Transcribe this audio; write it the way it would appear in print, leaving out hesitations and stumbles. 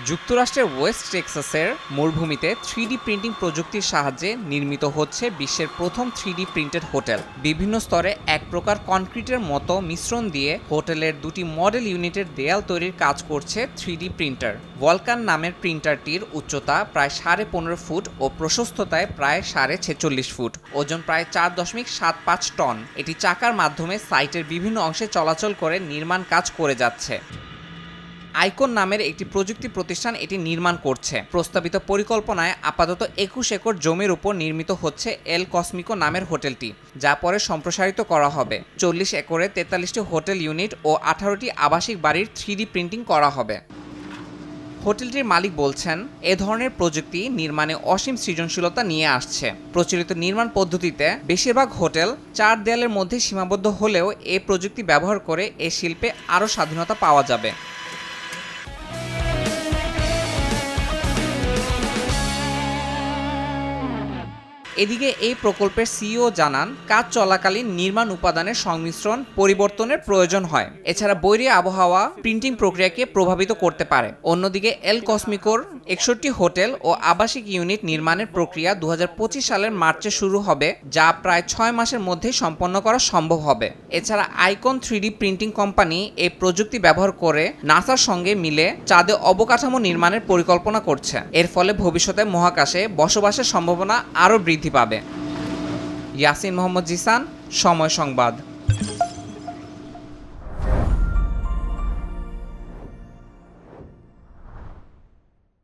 যুক্তরাষ্ট্রের ওয়েস্ট টেক্সাসের মরুভূমিতে 3D printing প্রযুক্তির সাহায্যে নির্মিত হচ্ছে বিশ্বের প্রথম 3D প্রিন্টেড হোটেল। বিভিন্ন স্তরে এক প্রকার কনক্রিটের মতো মিশ্রণ দিয়ে হোটেলের দুটি মডেল ইউনিটের দেয়াল তৈরির কাজ করছে 3D প্রিন্টার। ভলকান নামের প্রিন্টারটির উচ্চতা প্রায় 15.5 ফুট ও প্রশস্ততায় প্রায় 46.5 ফুট, ওজন প্রায় 4.75 টন। এটি চাকার মাধ্যমে সাইটের বিভিন্ন অংশে চলাচল করে নির্মাণ কাজ করে যাচ্ছে। আইকন নামের একটি প্রযুক্তি প্রতিষ্ঠান এটি নির্মাণ করছে। প্রস্তাবিত পরিকল্পনায় আপাতত 21 একর জমির উপর নির্মিত হচ্ছে এল কসমিকো নামের হোটেলটি, যা পরে সম্প্রসারিত করা হবে। 40 একরে 43টি হোটেল ইউনিট ও 18টি আবাসিক বাড়ির 3D প্রিন্টিং করা হবে। হোটেলটির মালিক বলছেন, এ ধরনের প্রযুক্তি নির্মাণে অসীম সৃজনশীলতা নিয়ে আসছে। প্রচলিত নির্মাণ পদ্ধতিতে বেশিরভাগ হোটেল 4 দেয়ালের মধ্যে সীমাবদ্ধ হলেও এই প্রযুক্তি ব্যবহার করে এ শিল্পে আরও স্বাধীনতা পাওয়া যাবে। এদিকে এই প্রকল্পের সিইও জানান, কাজ চলাকালীন নির্মাণ উপাদানের সংমিশ্রণ পরিবর্তনের প্রয়োজন হয়। এছাড়া বৈরী আবহাওয়া প্রিন্টিং প্রক্রিয়াকে প্রভাবিত করতে পারে। অন্যদিকে এল কসমিকোর 61টি হোটেল ও আবাসিক ইউনিট নির্মাণের প্রক্রিয়া 2025 সালের মার্চে শুরু হবে, যা প্রায় 6 মাসের মধ্যেই সম্পন্ন করা সম্ভব হবে। এছাড়া আইকন 3D প্রিন্টিং কোম্পানি এই প্রযুক্তি ব্যবহার করে নাসার সঙ্গে মিলে চাঁদে অবকাঠামো নির্মাণের পরিকল্পনা করছে। এর ফলে ভবিষ্যতে মহাকাশে বসবাসের সম্ভাবনা আরও বৃদ্ধি পাবে। ইয়াসিন মোহাম্মদ জিসান, সময় সংবাদ।